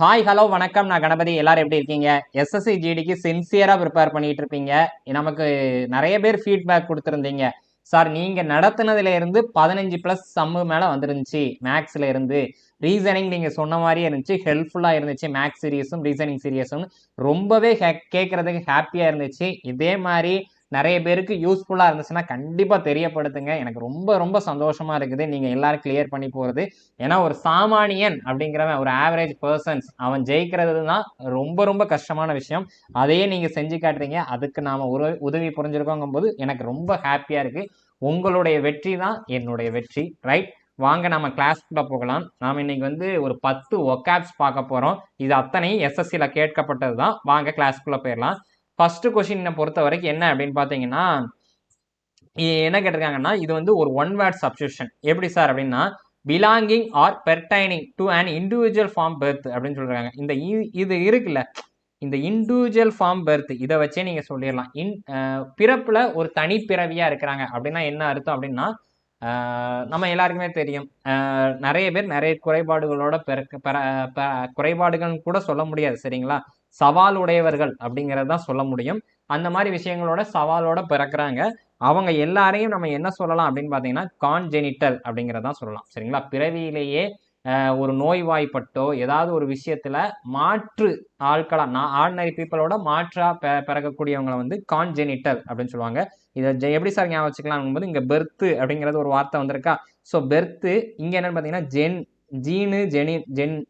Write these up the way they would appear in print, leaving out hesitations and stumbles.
Hi hello வணக்கம். நான் கணபதி. எல்லாரும் எப்படி இருக்கீங்க? எஸ்எஸ்சி ஜிடிக்கு சின்சியரா ப்ரிப்பேர் பண்ணிட்டு இருப்பீங்க. நமக்கு நிறைய பேர் ஃபீட்பேக் கொடுத்துருந்தீங்க. சார் நீங்க நடத்துனதுல இருந்து 15 பிளஸ் சம்மு மேல வந்துருந்துச்சு மேக்ஸ்ல இருந்து. ரீசனிங் நீங்க சொன்ன மாதிரியே இருந்துச்சு, ஹெல்ப்ஃபுல்லா இருந்துச்சு. மேக்ஸ் சீரியஸும் ரீசனிங் சீரியஸும் ரொம்பவே கேட்கறதுக்கு ஹாப்பியா இருந்துச்சு. இதே மாதிரி நிறைய பேருக்கு யூஸ்ஃபுல்லா இருந்துச்சுன்னா கண்டிப்பா தெரியப்படுத்துங்க. எனக்கு ரொம்ப ரொம்ப சந்தோஷமா இருக்குது நீங்க எல்லாரும் கிளியர் பண்ணி போறது. ஏன்னா ஒரு சாமானியன் அப்படிங்கிறவன், ஒரு ஆவரேஜ் பர்சன்ஸ், அவன் ஜெயிக்கிறது தான் ரொம்ப ரொம்ப கஷ்டமான விஷயம். அதையே நீங்க செஞ்சு காட்டுறீங்க. அதுக்கு நாம உதவி புரிஞ்சிருக்கோங்கும் போது எனக்கு ரொம்ப ஹாப்பியா இருக்கு. உங்களுடைய வெற்றி தான் என்னுடைய வெற்றி. ரைட், வாங்க நம்ம கிளாஸ்க்குள்ள போகலாம். நாம இன்னைக்கு ஒரு 10 ஒக்காப்ஸ் பார்க்க போறோம். இது அத்தனையும் எஸ்எஸ்சில கேட்கப்பட்டது தான். வாங்க கிளாஸ்க்குள்ள போயிடலாம். ஃபர்ஸ்ட் கொஸ்டின் பொறுத்த வரைக்கும் என்ன அப்படின்னு பாத்தீங்கன்னா, என்ன கேட்டிருக்காங்கன்னா, இது ஒரு ஒன் வேர்ட் சப்ஸ்டியூஷன். எப்படி சார் அப்படின்னா, belonging or pertaining to an individual from birth அப்படின்னு சொல்றாங்க. இது இருக்குல்ல, இந்த இண்டிவிஜுவல் ஃபார்ம் பெர்த் இதை வச்சே நீங்க சொல்லிடலாம். பிறப்புல ஒரு தனிப்பிறவியா இருக்கிறாங்க அப்படின்னா என்ன அர்த்தம் அப்படின்னா, நம்ம எல்லாருக்குமே தெரியும், நிறைய பேர் நிறைய குறைபாடுகளோட குறைபாடுகள் கூட சொல்ல முடியாது, சரிங்களா? சவால் உடையவர்கள் அப்படிங்கறது தான் சொல்ல முடியும். அந்த மாதிரி விஷயங்களோட சவாலோட பிறக்கிறாங்க. அவங்க எல்லாரையும் நம்ம என்ன சொல்லலாம் அப்படின்னு பாத்தீங்கன்னா, கான்ஜெனிட்டல் அப்படிங்கறதான் சொல்லலாம், சரிங்களா? பிறவியிலேயே ஒரு நோய்வாய்ப்பட்டோ ஏதாவது ஒரு விஷயத்துல மாற்று ஆட்களா, ஆர்டினரி பீப்புளோட மாற்றா பிறக்கக்கூடியவங்களை கான்ஜெனிட்டல் அப்படின்னு சொல்லுவாங்க. இதை எப்படி சார் ஞாபகம் வச்சுக்கலாம் போது, இங்க பெர்த் அப்படிங்கிறது ஒரு வார்த்தை வந்திருக்கா. ஸோ பெர்த் இங்க என்னன்னு பாத்தீங்கன்னா ஜென்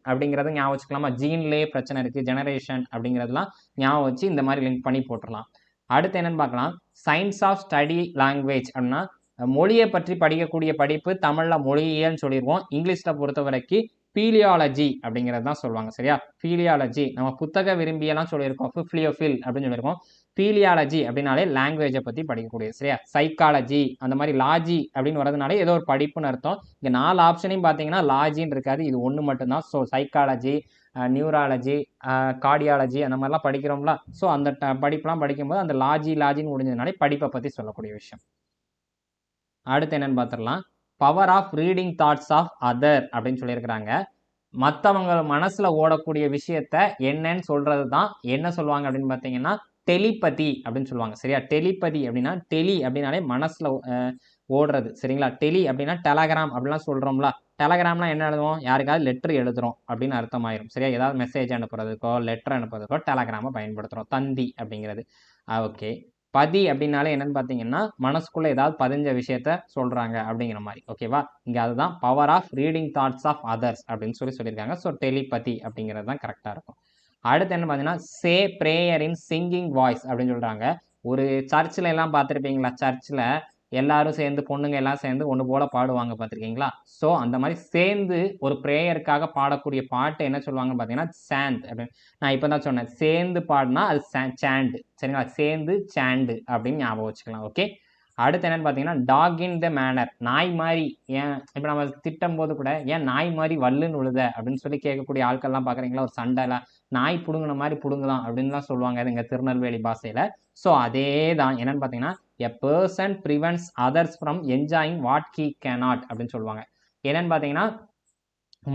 அப்படிங்கறத ஞாபகம் வச்சுக்கலாமா? ஜீன்லயே பிரச்சனை இருக்கு, ஜெனரேஷன் அப்படிங்கறதுலாம் ஞாபகம் வச்சு இந்த மாதிரி லிங்க் பண்ணி போட்டுடலாம். அடுத்து என்னன்னு பார்க்கலாம், சயின்ஸ் ஆஃப் ஸ்டடி லாங்குவேஜ் அப்படின்னா மொழியை பற்றி படிக்கக்கூடிய படிப்பு தமிழ்ல மொழியியல்னு சொல்லிடுவோம். இங்கிலீஷ்ல பொறுத்த வரைக்கும் பீலியாலஜி அப்படிங்கிறது தான் சொல்லுவாங்க, சரியா? பீலியாலஜி நம்ம புத்தக விரும்பியெல்லாம் சொல்லியிருக்கோம், பிப்ளியோஃபில் அப்படின்னு சொல்லியிருக்கோம். பீலியாலஜி அப்படின்னாலே லாங்குவேஜை பத்தி படிக்கக்கூடியது, சரியா? சைக்காலஜி அந்த மாதிரி லாஜி அப்படின்னு வரதுனால ஏதோ ஒரு படிப்புன்னு அர்த்தம். இங்க 4 ஆப்ஷனையும் பார்த்தீங்கன்னா லாஜின்னு இருக்காது, இது ஒன்று மட்டும்தான். ஸோ சைக்காலஜி, நியூராலஜி, கார்டியாலஜி அந்த மாதிரிலாம் படிக்கிறோம்ல. ஸோ அந்த படிப்புலாம் படிக்கும்போது அந்த லாஜின்னு முடிஞ்சதுனாலே படிப்பை பற்றி சொல்லக்கூடிய விஷயம். அடுத்து என்னன்னு பார்த்துடலாம், power of reading thoughts of other அப்படின்னு சொல்லியிருக்கிறாங்க. மற்றவங்க மனசுல ஓடக்கூடிய விஷயத்த என்னன்னு சொல்றது தான் என்ன சொல்லுவாங்க அப்படின்னு பார்த்தீங்கன்னா டெலிபதி அப்படின்னு சொல்லுவாங்க, சரியா? டெலிபதி அப்படின்னா, டெலி அப்படின்னாலே மனசுல ஓடுறது, சரிங்களா? டெலி அப்படின்னா டெலகிராம் அப்படிலாம் சொல்றோம்ல. டெலகிராம்னா என்ன எழுதுவோம்? யாருக்காவது லெட்டர் எழுதுறோம் அப்படின்னு அர்த்தமாயிரும், சரியா? ஏதாவது மெசேஜ் அனுப்புறதுக்கோ லெட்டர் அனுப்புறதுக்கோ டெலகிராமை பயன்படுத்துறோம், தந்தி அப்படிங்கிறது. ஓகே, பதி அப்படின்னாலே என்னன்னு பார்த்தீங்கன்னா மனசுக்குள்ள ஏதாவது பதிஞ்ச விஷயத்த சொல்றாங்க அப்படிங்கிற மாதிரி, ஓகேவா? இங்க அதுதான் power of reading thoughts of others அப்படின்னு சொல்லியிருக்காங்க. ஸோ டெலிபதி அப்படிங்கிறது தான் கரெக்டாக இருக்கும். அடுத்து என்ன பார்த்தீங்கன்னா, சே பிரேயர் இன் சிங்கிங் வாய்ஸ் அப்படின்னு சொல்றாங்க. ஒரு சர்ச்சில் எல்லாம் பார்த்துருப்பீங்களா? சர்ச்சில் எல்லாரும் சேர்ந்து, பொண்ணுங்க எல்லாம் சேர்ந்து ஒன்று போல பாடுவாங்க, பார்த்துருக்கீங்களா? ஸோ அந்த மாதிரி சேர்ந்து ஒரு ப்ரேயருக்காக பாடக்கூடிய பாட்டு என்ன சொல்லுவாங்கன்னு பார்த்தீங்கன்னா சாண்ட் அப்படின்னு. நான் இப்போ தான் சொன்னேன், சேர்ந்து பாடினா அது சாண்டு, சரிங்களா? சேர்ந்து சாண்டு அப்படின்னு ஞாபகம் வச்சுக்கலாம், ஓகே? அடுத்து என்னன்னு பார்த்தீங்கன்னா, டாக் இன் த மேனர், நாய் மாதிரி. ஏன் இப்போ நம்ம திட்டம் போது கூட ஏன் நாய் மாதிரி வல்லுன்னு உழுத அப்படின்னு சொல்லி கேட்கக்கூடிய ஆட்கள்லாம் பார்க்குறீங்களா? ஒரு சண்டைல நாய் புடுங்கின மாதிரி புடுங்குதான் அப்படின்லாம் சொல்லுவாங்க இங்கே திருநெல்வேலி பாஷையில். ஸோ அதே தான் என்னன்னு பார்த்தீங்கன்னா, a person prevents others from enjoying what he cannot அப்படின்னு சொல்லுவாங்க. என்னன்னு பார்த்தீங்கன்னா,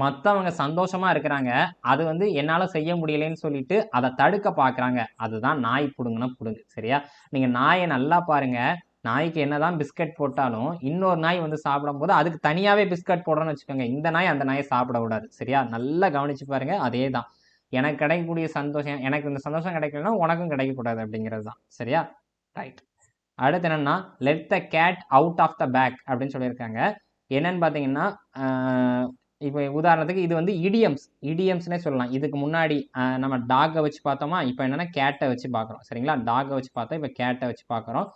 மற்றவங்க சந்தோஷமா இருக்கிறாங்க, அது என்னால செய்ய முடியலன்னு சொல்லிட்டு அதை தடுக்க பார்க்குறாங்க. அதுதான் நாய் புடுங்கின புடுங்கு, சரியா? நீங்கள் நாயை நல்லா பாருங்க, நாய்க்கு என்னதான் பிஸ்கட் போட்டாலும் இன்னொரு நாய் சாப்பிடும் போது அதுக்கு தனியாவே பிஸ்கட் போடுறோன்னு வச்சுக்கோங்க, இந்த நாய் அந்த நாயை சாப்பிட விடாது, சரியா? நல்லா கவனிச்சு பாருங்க. அதே தான், எனக்கு கிடைக்கக்கூடிய சந்தோஷம், எனக்கு இந்த சந்தோஷம் கிடைக்கலன்னா உனக்கும் கிடைக்கக்கூடாது அப்படிங்கிறது தான், சரியா? ரைட். அடுத்து என்னன்னா, let the cat out of the bag அப்படின்னு சொல்லியிருக்காங்க. என்னன்னு பார்த்தீங்கன்னா, இப்போ உதாரணத்துக்கு இது இடியம்ஸ்னே சொல்லலாம். இதுக்கு முன்னாடி நம்ம டாகை வச்சு பார்த்தோமா, இப்போ என்னன்னா கேட்டை வச்சு பார்க்குறோம், சரிங்களா? டாகை வச்சு பார்த்தோம், இப்போ கேட்டை வச்சு பார்க்குறோம்.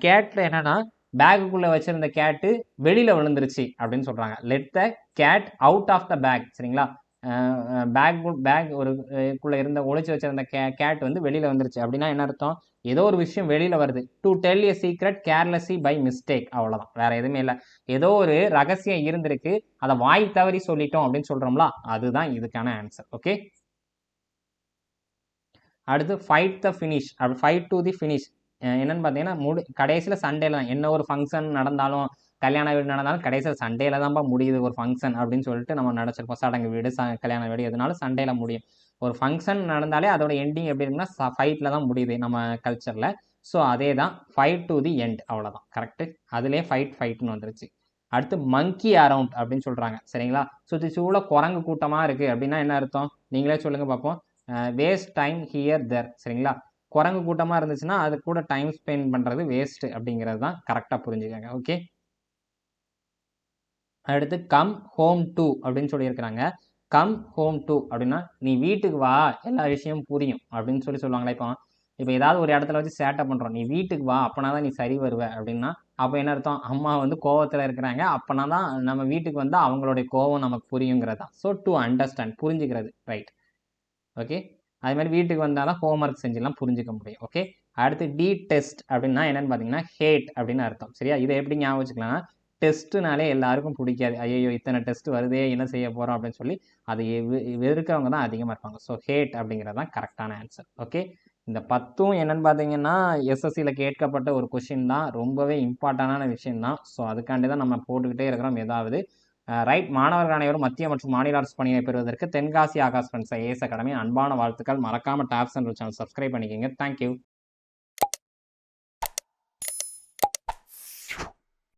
கேட்டில் என்னன்னா, பேக்குக்குள்ளே வச்சிருந்த கேட்டு வெளியில் விழுந்துருச்சு அப்படின்னு சொல்கிறாங்க. Let the cat out of the bag, சரிங்களா? பேக் ஒரு குள்ள இருந்த ஒளிச்சு வச்சிருந்த கேட் வெளியில் வந்துருச்சு அப்படின்னா என்ன அர்த்தம்? ஏதோ ஒரு விஷயம் வெளியில வருது. To tell a secret carelessly by mistake, அவ்வளவுதான், வேற எதுவுமே இல்லை. ஏதோ ஒரு ரகசியம் இருந்திருக்கு, அதை வாய் தவறி சொல்லிட்டோம் அப்படின்னு சொல்றோம்ல, அதுதான் இதுக்கான ஆன்சர், ஓகே? அடுத்து ஃபைட் த ஃபினிஷ், அப்படி ஃபைட் டு தி ஃபினிஷ் என்னன்னு பார்த்தீங்கன்னா, கடைசியில் சண்டேல என்ன ஒரு ஃபங்க்ஷன் நடந்தாலும் கல்யாண வீடு நடந்தாலும் கடைசியில் சண்டேல தான்ப்பா முடியுது ஒரு ஃபங்க்ஷன் அப்படின்னு சொல்லிட்டு நம்ம நினச்சிருப்போம். சடங்கு வீடு கல்யாண வீடு எதுனாலும் சண்டேல முடியும். ஒரு ஃபங்க்ஷன் நடந்தாலே அதோட எண்டிங் எப்படி இருக்குன்னா ஃபைட்டில் தான் முடியுது நம்ம கல்ச்சரில். ஸோ அதே தான் ஃபைட் டு தி எண்ட், அவ்வளோதான் கரெக்டு. அதுலேயே ஃபைட்னு வந்துருச்சு. அடுத்து மங்கி அரவுண்ட் அப்படின்னு சொல்கிறாங்க சரிங்களா. சுற்றி சூழ குரங்கு கூட்டமாக இருக்குது அப்படின்னா என்ன அர்த்தம் நீங்களே சொல்லுங்கள் பார்ப்போம். வேஸ்ட் டைம் ஹியர் தெர் சரிங்களா. குரங்கு கூட்டமாக இருந்துச்சுன்னா அது கூட டைம் ஸ்பெண்ட் பண்ணுறது வேஸ்ட்டு அப்படிங்கிறது தான் கரெக்டாக புரிஞ்சுக்கோங்க. ஓகே. அடுத்து கம் ஹோம் டு அப்படின்னு சொல்லியிருக்கிறாங்க. கம் ஹோம் டு அப்படின்னா நீ வீட்டுக்கு வா எல்லா விஷயமும் புரியும் அப்படின்னு சொல்லுவாங்களே. இப்போ ஏதாவது ஒரு இடத்துல வச்சு சேட்டை பண்ணுறோம், நீ வீட்டுக்கு வா அப்போனா தான் நீ சரி வருவ அப்படின்னா அப்போ என்ன அர்த்தம், அம்மா வந்து கோவத்தில் இருக்கிறாங்க அப்போனா தான் நம்ம வீட்டுக்கு வந்தால் அவங்களுடைய கோவம் நமக்கு புரியுங்கிறது தான். ஸோ டு அண்டர்ஸ்டாண்ட், புரிஞ்சுக்கிறது, ரைட். ஓகே. அது மாதிரி வீட்டுக்கு வந்தால் தான் ஹோம்ஒர்க் செஞ்சுலாம் புரிஞ்சுக்க முடியும். ஓகே. அடுத்து டி டெஸ்ட் அப்படின்னா என்னன்னு பார்த்தீங்கன்னா ஹேட் அப்படின்னு அர்த்தம் சரியா. இதை எப்படி ஞாபகம் வச்சுக்கலாம், டெஸ்ட்டுனாலே எல்லாருக்கும் பிடிக்காது. ஐயோ இத்தனை டெஸ்ட் வருதே என்ன செய்ய போகிறோம் அப்படின்னு சொல்லி அதை வெறுக்கிறவங்க தான் அதிகமாக இருப்பாங்க. ஸோ ஹேட் அப்படிங்கிறது தான் கரெக்டான ஆன்சர். ஓகே. இந்த 10ம் என்னன்னு பார்த்தீங்கன்னா எஸ்எஸ்சியில் கேட்கப்பட்ட ஒரு கொஷின் தான், ரொம்பவே இம்பார்ட்டண்டான விஷயம் தான். ஸோ அதுக்காண்டி தான் நம்ம போட்டுக்கிட்டே இருக்கிறோம் ஏதாவது. ரைட். மாணவர்கள் அனைவரும் மத்திய மற்றும் மாநில அரசு பணியை பெறுவதற்கு Tenkasi Akash friends IAS academy அன்பான வாழ்த்துக்கள். மறக்காமல் டாப்ஸ் அண்ட் சேனல் சப்ஸ்கிரைப் பண்ணிக்கோங்க. தேங்க்யூ.